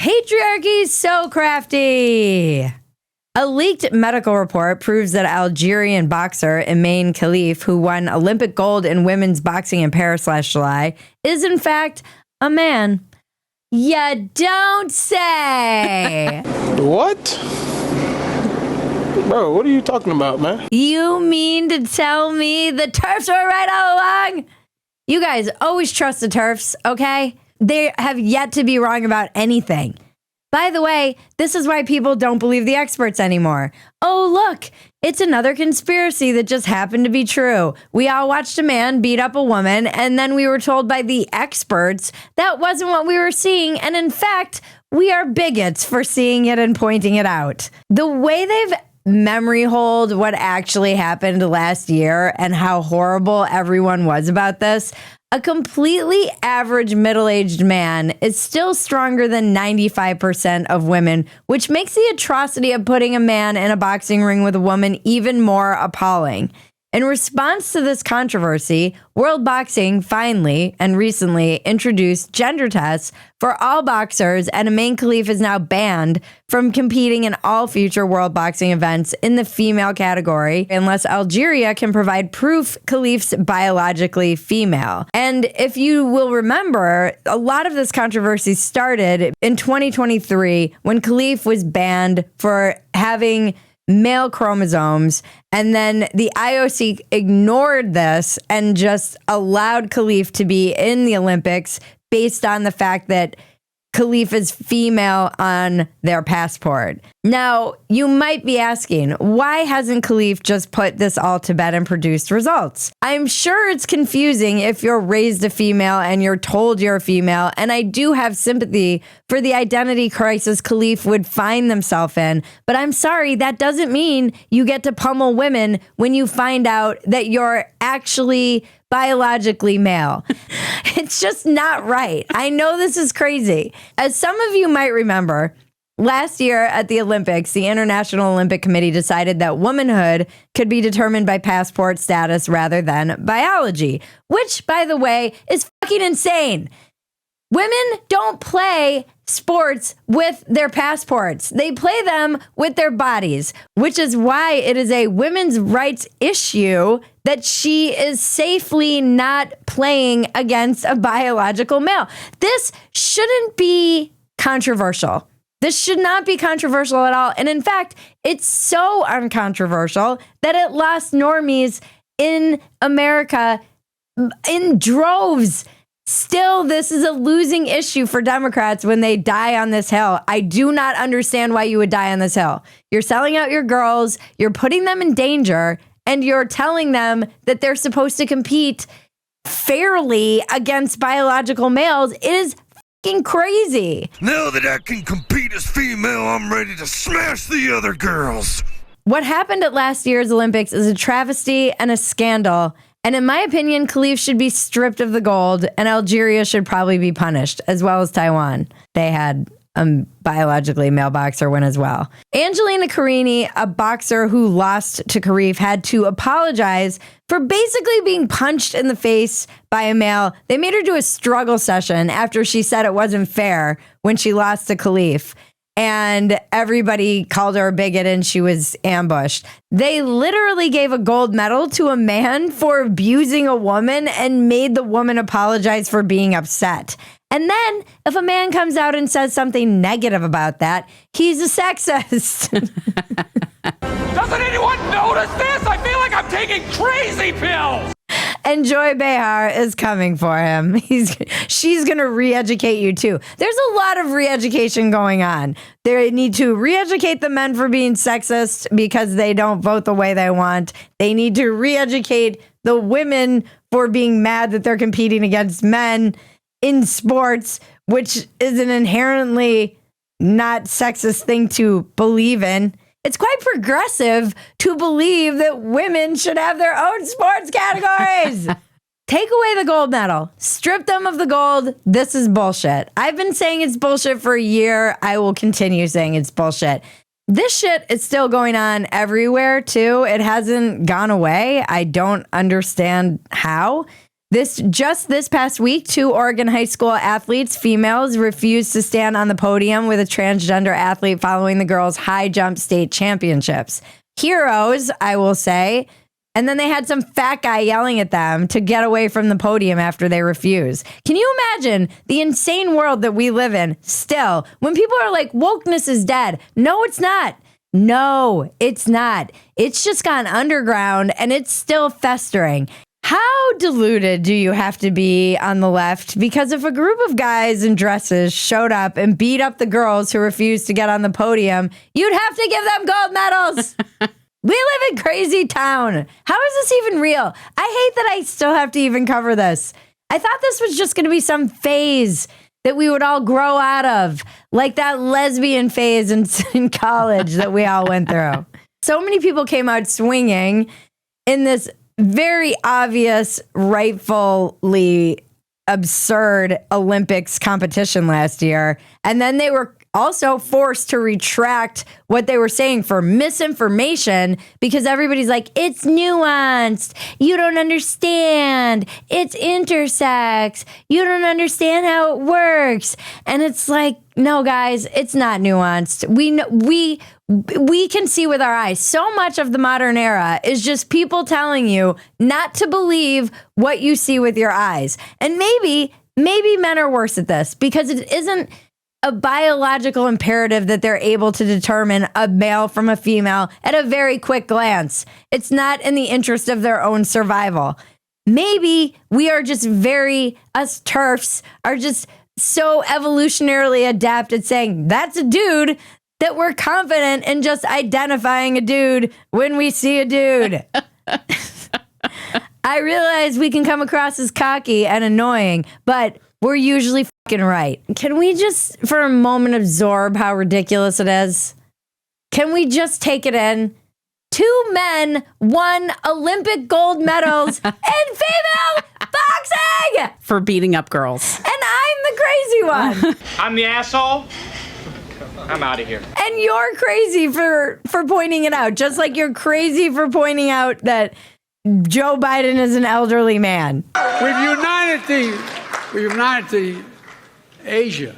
Patriarchy's so crafty. A leaked medical report proves that Algerian boxer Imane Khelif, who won Olympic gold in women's boxing in Paris last July, is in fact a man. You don't say. What? Bro, what are you talking about, man? You mean to tell me the TERFs were right all along? You guys always trust the TERFs, okay? They have yet to be wrong about anything. By the way, this is why people don't believe the experts anymore. Oh, look, it's another conspiracy that just happened to be true. We all watched a man beat up a woman, and then we were told by the experts that wasn't what we were seeing. And in fact, we are bigots for seeing it and pointing it out. The way they've memory hold what actually happened last year and how horrible everyone was about this, a completely average middle-aged man is still stronger than 95% of women, which makes the atrocity of putting a man in a boxing ring with a woman even more appalling. In response to this controversy, World Boxing finally and recently introduced gender tests for all boxers, and Imane Khelif is now banned from competing in all future World Boxing events in the female category unless Algeria can provide proof Khelif's biologically female. And if you will remember, a lot of this controversy started in 2023 when Khelif was banned for having male chromosomes, and then the IOC ignored this and just allowed Khelif to be in the Olympics based on the fact that Khelif is female on their passport. Now, you might be asking, why hasn't Khelif just put this all to bed and produced results? I'm sure it's confusing if you're raised a female and you're told you're a female, and I do have sympathy for the identity crisis Khelif would find themselves in, but I'm sorry, that doesn't mean you get to pummel women when you find out that you're actually biologically male. It's just not right. I know this is crazy. As some of you might remember, last year at the Olympics, the International Olympic Committee decided that womanhood could be determined by passport status rather than biology, which, by the way, is fucking insane. Women don't play sports with their passports. They play them with their bodies, which is why it is a women's rights issue that she is safely not playing against a biological male. This shouldn't be controversial. This should not be controversial at all. And in fact, it's so uncontroversial that it lost normies in America in droves. Still, this is a losing issue for Democrats when they die on this hill. I do not understand why you would die on this hill. You're selling out your girls, you're putting them in danger, and you're telling them that they're supposed to compete fairly against biological males. It is fucking crazy. Now that I can compete as female, I'm ready to smash the other girls. What happened at last year's Olympics is a travesty and a scandal. And in my opinion, Khelif should be stripped of the gold, and Algeria should probably be punished, as well as Taiwan. They had a biologically male boxer win as well. Angelina Carini, a boxer who lost to Khelif, had to apologize for basically being punched in the face by a male. They made her do a struggle session after she said it wasn't fair when she lost to Khelif. And everybody called her a bigot and she was ambushed. They literally gave a gold medal to a man for abusing a woman and made the woman apologize for being upset. And then if a man comes out and says something negative about that, he's a sexist. Doesn't anyone notice this? I feel like I'm taking crazy pills. And Joy Behar is coming for him. She's going to re-educate you too. There's a lot of re-education going on. They need to re-educate the men for being sexist because they don't vote the way they want. They need to re-educate the women for being mad that they're competing against men in sports, which is an inherently not sexist thing to believe in. It's quite progressive to believe that women should have their own sports categories. Take away the gold medal. Strip them of the gold. This is bullshit. I've been saying it's bullshit for a year. I will continue saying it's bullshit. This shit is still going on everywhere, too. It hasn't gone away. I don't understand how. This past week, 2 Oregon high school athletes, females, refused to stand on the podium with a transgender athlete following the girls' high jump state championships. Heroes, I will say. And then they had some fat guy yelling at them to get away from the podium after they refused. Can you imagine the insane world that we live in still when people are like, wokeness is dead? No, it's not. No, it's not. It's just gone underground and it's still festering. How deluded do you have to be on the left? Because if a group of guys in dresses showed up and beat up the girls who refused to get on the podium, you'd have to give them gold medals. We live in crazy town. How is this even real? I hate that I still have to even cover this. I thought this was just going to be some phase that we would all grow out of, like that lesbian phase in college that we all went through. So many people came out swinging in this very obvious, rightfully absurd Olympics competition last year. And then they were also forced to retract what they were saying for misinformation because everybody's like, it's nuanced. You don't understand. It's intersex. You don't understand how it works. And it's like, no, guys, it's not nuanced. We can see with our eyes. So much of the modern era is just people telling you not to believe what you see with your eyes. And maybe men are worse at this because it isn't a biological imperative that they're able to determine a male from a female at a very quick glance. It's not in the interest of their own survival. Maybe we are just us TERFs are just so evolutionarily adept at saying that's a dude that we're confident in just identifying a dude when we see a dude. I realize we can come across as cocky and annoying, but we're usually fucking right. Can we just, for a moment, absorb how ridiculous it is? Can we just take it in? 2 men won Olympic gold medals in female boxing! For beating up girls. And I'm the crazy one. I'm the asshole. I'm out of here. And you're crazy for pointing it out, just like you're crazy for pointing out that Joe Biden is an elderly man. We've united Asia.